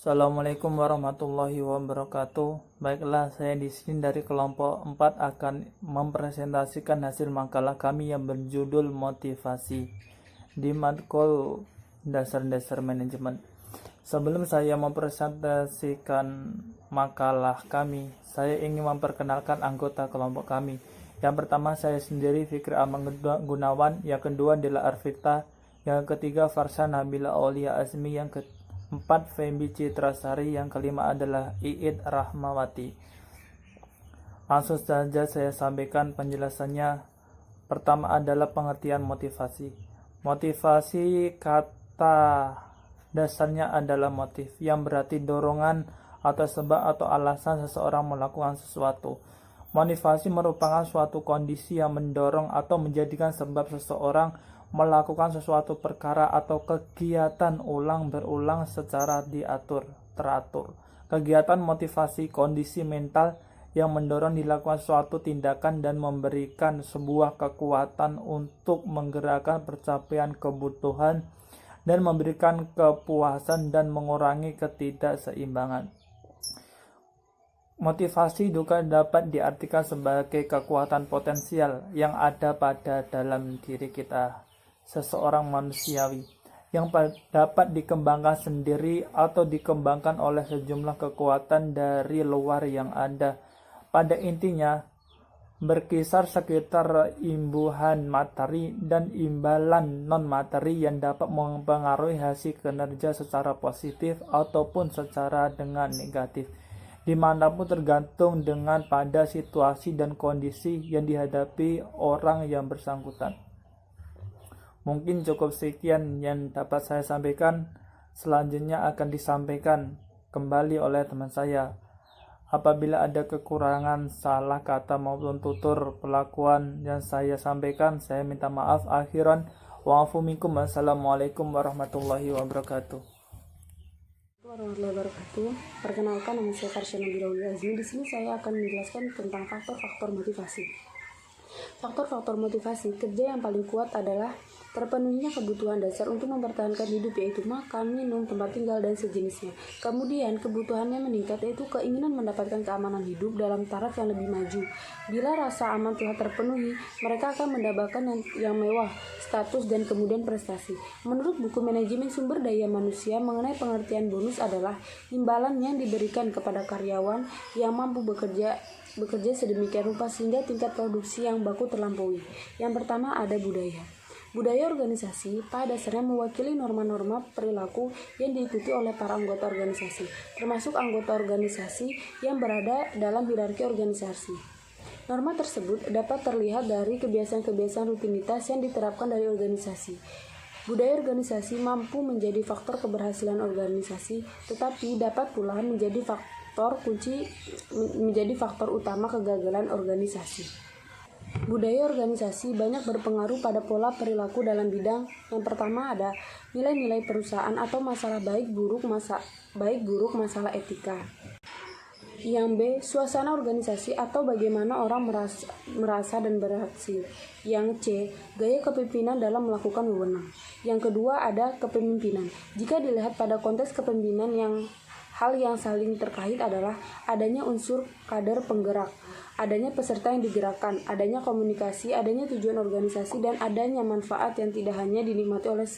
Assalamualaikum warahmatullahi wabarakatuh. Baiklah, saya di sini dari kelompok 4 akan mempresentasikan hasil makalah kami yang berjudul motivasi di matkul dasar-dasar manajemen. Sebelum saya mempresentasikan makalah kami, saya ingin memperkenalkan anggota kelompok kami. Yang pertama saya sendiri, Fikri Aman Gunawan. Yang kedua adalah Arvita. Yang ketiga Farsa Nabila Aulia Azmi. Yang keempat Fembi Citrasari. Yang kelima adalah Iid Rahmawati. Langsung saja saya sampaikan penjelasannya. Pertama adalah pengertian motivasi. Motivasi kata dasarnya adalah motif, yang berarti dorongan atau sebab atau alasan seseorang melakukan sesuatu. Motivasi merupakan suatu kondisi yang mendorong atau menjadikan sebab seseorang melakukan sesuatu perkara atau kegiatan berulang secara teratur. Kegiatan motivasi kondisi mental yang mendorong dilakukan suatu tindakan dan memberikan sebuah kekuatan untuk menggerakkan pencapaian kebutuhan dan memberikan kepuasan dan mengurangi ketidakseimbangan. Motivasi juga dapat diartikan sebagai kekuatan potensial yang ada pada dalam diri kita, seseorang manusiawi, yang dapat dikembangkan sendiri atau dikembangkan oleh sejumlah kekuatan dari luar yang ada. Pada intinya, berkisar sekitar imbuhan materi dan imbalan non-materi yang dapat mempengaruhi hasil kinerja secara positif ataupun secara dengan negatif, dimanapun tergantung dengan pada situasi dan kondisi yang dihadapi orang yang bersangkutan. Mungkin cukup sekian yang dapat saya sampaikan. Selanjutnya akan disampaikan kembali oleh teman saya. Apabila ada kekurangan, salah kata maupun tutur pelakuan yang saya sampaikan, saya minta maaf. Akhiran wa'afu minkum. Wassalamualaikum warahmatullahi wabarakatuh. Warahmatullahi wabarakatuh. Perkenalkan, nama saya Farsa Nabila Aulia Azmi. Di sini saya akan menjelaskan tentang faktor-faktor motivasi. Faktor-faktor motivasi kerja yang paling kuat adalah terpenuhinya kebutuhan dasar untuk mempertahankan hidup, yaitu makan, minum, tempat tinggal, dan sejenisnya. Kemudian kebutuhannya meningkat, yaitu keinginan mendapatkan keamanan hidup dalam taraf yang lebih maju. Bila rasa aman telah terpenuhi, mereka akan mendapatkan yang mewah, status, dan kemudian prestasi. Menurut buku Manajemen Sumber Daya Manusia mengenai pengertian bonus adalah imbalan yang diberikan kepada karyawan yang mampu bekerja sedemikian rupa sehingga tingkat produksi yang baku terlampaui. Yang pertama ada budaya. Budaya organisasi pada dasarnya mewakili norma-norma perilaku yang diikuti oleh para anggota organisasi, termasuk anggota organisasi yang berada dalam hierarki organisasi. Norma tersebut dapat terlihat dari kebiasaan-kebiasaan rutinitas yang diterapkan dari organisasi. Budaya organisasi mampu menjadi faktor keberhasilan organisasi, tetapi dapat pula menjadi faktor utama kegagalan organisasi. Budaya organisasi banyak berpengaruh pada pola perilaku dalam bidang. Yang pertama ada nilai-nilai perusahaan atau masalah baik buruk masalah etika. Yang B, suasana organisasi atau bagaimana orang merasa dan beraksi. Yang C, gaya kepemimpinan dalam melakukan wewenang. Yang kedua ada kepemimpinan. Jika dilihat pada konteks kepemimpinan, hal yang saling terkait adalah adanya unsur kader penggerak, adanya peserta yang digerakkan, adanya komunikasi, adanya tujuan organisasi, dan adanya manfaat yang tidak hanya dinikmati oleh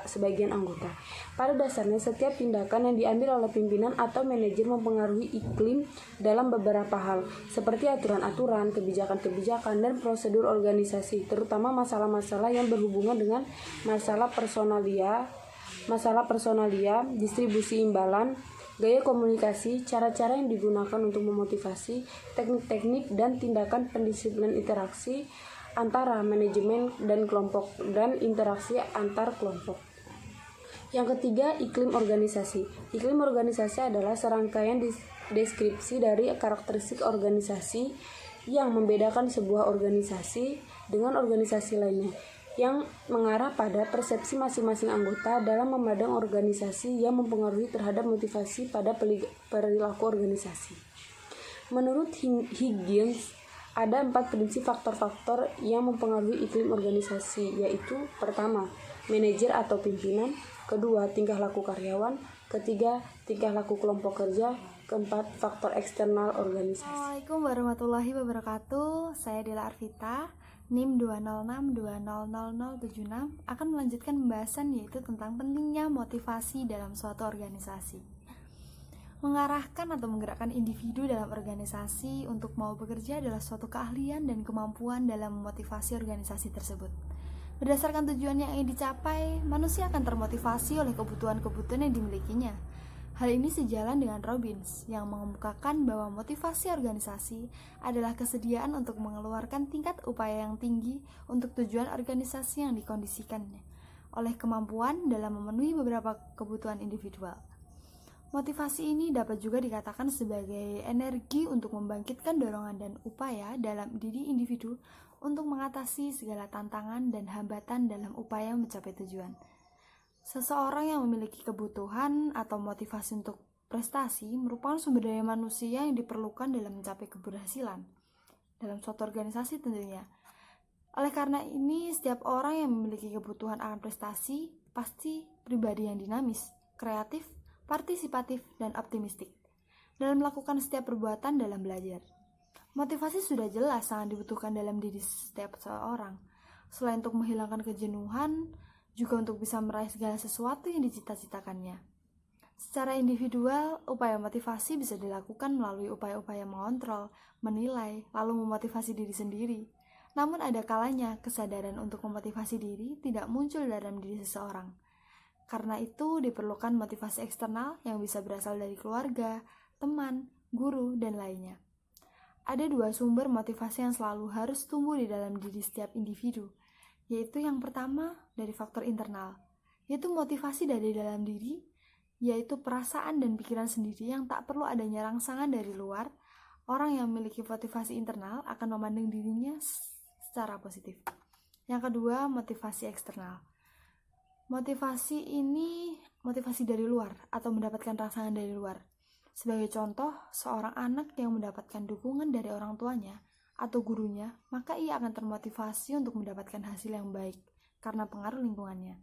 sebagian anggota. Pada dasarnya, setiap tindakan yang diambil oleh pimpinan atau manajer mempengaruhi iklim dalam beberapa hal, seperti aturan-aturan, kebijakan-kebijakan, dan prosedur organisasi, terutama masalah-masalah yang berhubungan dengan masalah personalia, distribusi imbalan, gaya komunikasi, cara-cara yang digunakan untuk memotivasi, teknik-teknik dan tindakan pendisiplinan interaksi antara manajemen dan kelompok, dan interaksi antar kelompok. Yang ketiga, iklim organisasi. Iklim organisasi adalah serangkaian deskripsi dari karakteristik organisasi yang membedakan sebuah organisasi dengan organisasi lainnya, yang mengarah pada persepsi masing-masing anggota dalam memandang organisasi yang mempengaruhi terhadap motivasi pada perilaku organisasi. Menurut Higgins, ada 4 prinsip faktor-faktor yang mempengaruhi iklim organisasi, yaitu pertama, manajer atau pimpinan, kedua, tingkah laku karyawan, Ketiga, tingkah laku kelompok kerja. Keempat, faktor eksternal organisasi. Assalamualaikum warahmatullahi wabarakatuh. Saya Dela Arvita, NIM 206200076 akan melanjutkan pembahasan yaitu tentang pentingnya motivasi dalam suatu organisasi. Mengarahkan atau menggerakkan individu dalam organisasi untuk mau bekerja adalah suatu keahlian dan kemampuan dalam memotivasi organisasi tersebut. Berdasarkan tujuan yang ingin dicapai, manusia akan termotivasi oleh kebutuhan-kebutuhan yang dimilikinya. Hal ini sejalan dengan Robbins yang mengemukakan bahwa motivasi organisasi adalah kesediaan untuk mengeluarkan tingkat upaya yang tinggi untuk tujuan organisasi yang dikondisikannya oleh kemampuan dalam memenuhi beberapa kebutuhan individual. Motivasi ini dapat juga dikatakan sebagai energi untuk membangkitkan dorongan dan upaya dalam diri individu untuk mengatasi segala tantangan dan hambatan dalam upaya mencapai tujuan. Seseorang yang memiliki kebutuhan atau motivasi untuk prestasi merupakan sumber daya manusia yang diperlukan dalam mencapai keberhasilan dalam suatu organisasi tentunya. Oleh karena ini, setiap orang yang memiliki kebutuhan akan prestasi pasti pribadi yang dinamis, kreatif, partisipatif, dan optimistik dalam melakukan setiap perbuatan dalam belajar. Motivasi sudah jelas sangat dibutuhkan dalam diri setiap seorang. Selain untuk menghilangkan kejenuhan, juga untuk bisa meraih segala sesuatu yang dicita-citakannya. Secara individual, upaya motivasi bisa dilakukan melalui upaya-upaya mengontrol, menilai, lalu memotivasi diri sendiri. Namun ada kalanya kesadaran untuk memotivasi diri tidak muncul dalam diri seseorang. Karena itu diperlukan motivasi eksternal yang bisa berasal dari keluarga, teman, guru, dan lainnya. Ada dua sumber motivasi yang selalu harus tumbuh di dalam diri setiap individu, yaitu yang pertama dari faktor internal, yaitu motivasi dari dalam diri, yaitu perasaan dan pikiran sendiri yang tak perlu adanya rangsangan dari luar. Orang yang memiliki motivasi internal akan memandang dirinya secara positif. Yang kedua, motivasi eksternal. Motivasi ini motivasi dari luar atau mendapatkan rangsangan dari luar. Sebagai contoh, seorang anak yang mendapatkan dukungan dari orang tuanya atau gurunya, maka ia akan termotivasi untuk mendapatkan hasil yang baik karena pengaruh lingkungannya.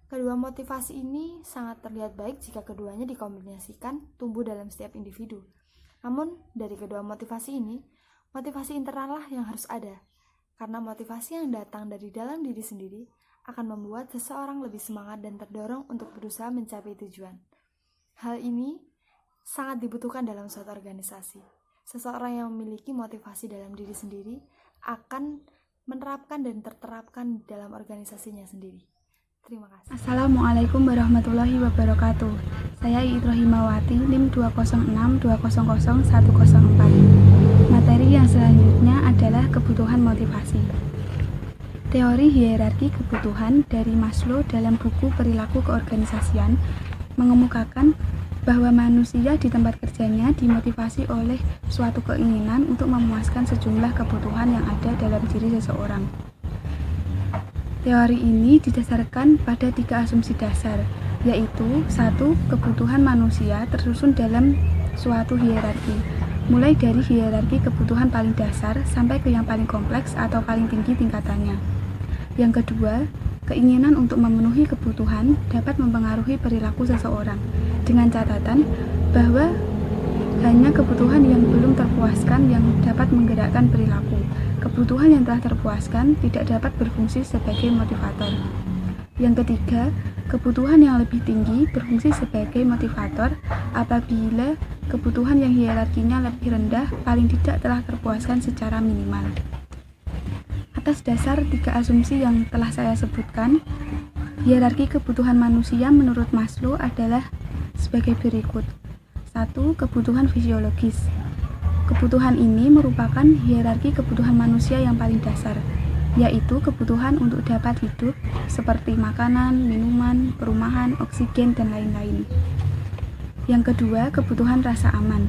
Kedua motivasi ini sangat terlihat baik jika keduanya dikombinasikan tumbuh dalam setiap individu. Namun, dari kedua motivasi ini, motivasi internal lah yang harus ada, karena motivasi yang datang dari dalam diri sendiri akan membuat seseorang lebih semangat dan terdorong untuk berusaha mencapai tujuan. Hal ini sangat dibutuhkan dalam suatu organisasi. Seseorang yang memiliki motivasi dalam diri sendiri akan menerapkan dan terterapkan dalam organisasinya sendiri. Terima kasih. Assalamualaikum warahmatullahi wabarakatuh. Saya Ibrahimawati, NIM 206200104. Materi yang selanjutnya adalah kebutuhan motivasi. Teori hierarki kebutuhan dari Maslow dalam buku Perilaku Keorganisasian mengemukakan bahwa manusia di tempat kerjanya dimotivasi oleh suatu keinginan untuk memuaskan sejumlah kebutuhan yang ada dalam diri seseorang. Teori ini didasarkan pada 3 asumsi dasar, yaitu 1. Kebutuhan manusia tersusun dalam suatu hierarki, mulai dari hierarki kebutuhan paling dasar sampai ke yang paling kompleks atau paling tinggi tingkatannya. Yang kedua, keinginan untuk memenuhi kebutuhan dapat mempengaruhi perilaku seseorang, dengan catatan bahwa hanya kebutuhan yang belum terpuaskan yang dapat menggerakkan perilaku. Kebutuhan yang telah terpuaskan tidak dapat berfungsi sebagai motivator. Yang ketiga, kebutuhan yang lebih tinggi berfungsi sebagai motivator apabila kebutuhan yang hierarkinya lebih rendah paling tidak telah terpuaskan secara minimal. Atas dasar 3 asumsi yang telah saya sebutkan, hierarki kebutuhan manusia menurut Maslow adalah sebagai berikut. 1. Kebutuhan fisiologis. Kebutuhan ini merupakan hierarki kebutuhan manusia yang paling dasar, yaitu kebutuhan untuk dapat hidup seperti makanan, minuman, perumahan, oksigen, dan lain-lain. Yang kedua, kebutuhan rasa aman.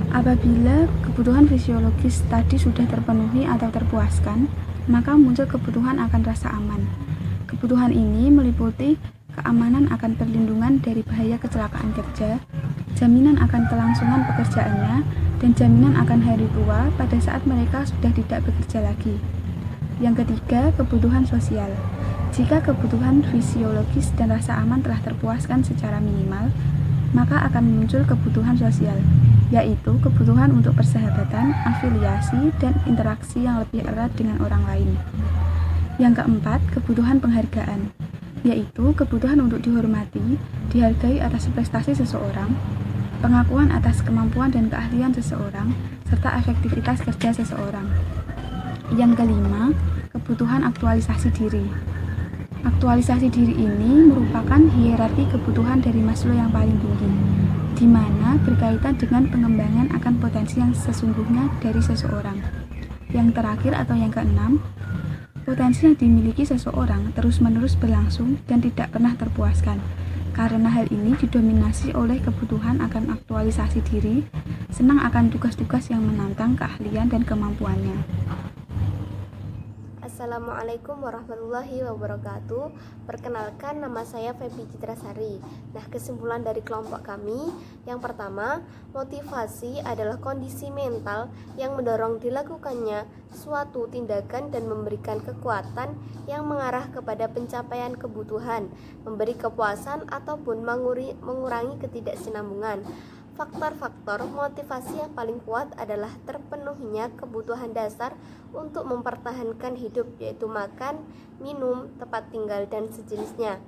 Apabila kebutuhan fisiologis tadi sudah terpenuhi atau terpuaskan, maka muncul kebutuhan akan rasa aman. Kebutuhan ini meliputi keamanan akan perlindungan dari bahaya kecelakaan kerja, jaminan akan kelangsungan pekerjaannya, dan jaminan akan hari tua pada saat mereka sudah tidak bekerja lagi. Yang ketiga, kebutuhan sosial. Jika kebutuhan fisiologis dan rasa aman telah terpuaskan secara minimal, maka akan muncul kebutuhan sosial, yaitu kebutuhan untuk persahabatan, afiliasi, dan interaksi yang lebih erat dengan orang lain. Yang keempat, kebutuhan penghargaan, yaitu kebutuhan untuk dihormati, dihargai atas prestasi seseorang, pengakuan atas kemampuan dan keahlian seseorang, serta efektivitas kerja seseorang. Yang kelima, kebutuhan aktualisasi diri. Aktualisasi diri ini merupakan hierarki kebutuhan dari Maslow yang paling tinggi, di mana berkaitan dengan pengembangan akan potensi yang sesungguhnya dari seseorang. Yang terakhir atau yang keenam, potensi yang dimiliki seseorang terus-menerus berlangsung dan tidak pernah terpuaskan. Karena hal ini didominasi oleh kebutuhan akan aktualisasi diri, senang akan tugas-tugas yang menantang keahlian dan kemampuannya. Assalamualaikum warahmatullahi wabarakatuh. Perkenalkan, nama saya Feby Citrasari. Nah, kesimpulan dari kelompok kami, yang pertama, motivasi adalah kondisi mental yang mendorong dilakukannya suatu tindakan dan memberikan kekuatan yang mengarah kepada pencapaian kebutuhan, memberi kepuasan ataupun mengurangi ketidaksinambungan. Faktor-faktor motivasi yang paling kuat adalah terpenuhinya kebutuhan dasar untuk mempertahankan hidup, yaitu makan, minum, tempat tinggal, dan sejenisnya.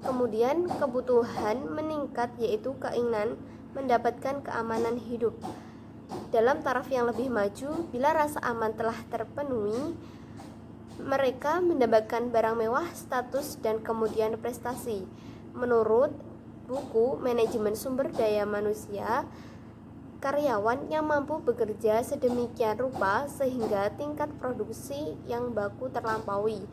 Kemudian kebutuhan meningkat, yaitu keinginan mendapatkan keamanan hidup. Dalam taraf yang lebih maju, bila rasa aman telah terpenuhi, mereka mendapatkan barang mewah, status, dan kemudian prestasi. Menurut buku Manajemen Sumber Daya Manusia, karyawan yang mampu bekerja sedemikian rupa sehingga tingkat produksi yang baku terlampaui.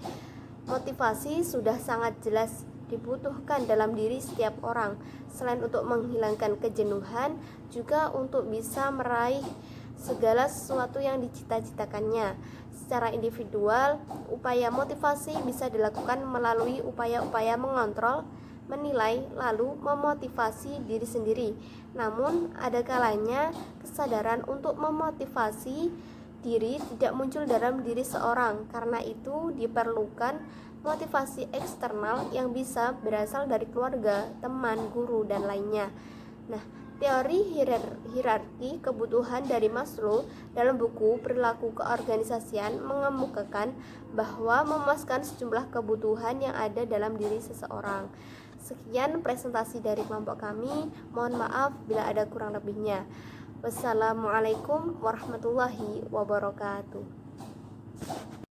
Motivasi sudah sangat jelas dibutuhkan dalam diri setiap orang, selain untuk menghilangkan kejenuhan, juga untuk bisa meraih segala sesuatu yang dicita-citakannya. Secara individual, upaya motivasi bisa dilakukan melalui upaya-upaya mengontrol, menilai, lalu memotivasi diri sendiri. Namun, ada kalanya kesadaran untuk memotivasi diri tidak muncul dalam diri seorang. Karena itu, diperlukan motivasi eksternal yang bisa berasal dari keluarga, teman, guru, dan lainnya. Nah, teori hierarki kebutuhan dari Maslow dalam buku Perilaku Keorganisasian mengemukakan bahwa memuaskan sejumlah kebutuhan yang ada dalam diri seseorang. Sekian presentasi dari kelompok kami. Mohon maaf bila ada kurang lebihnya. Wassalamualaikum warahmatullahi wabarakatuh.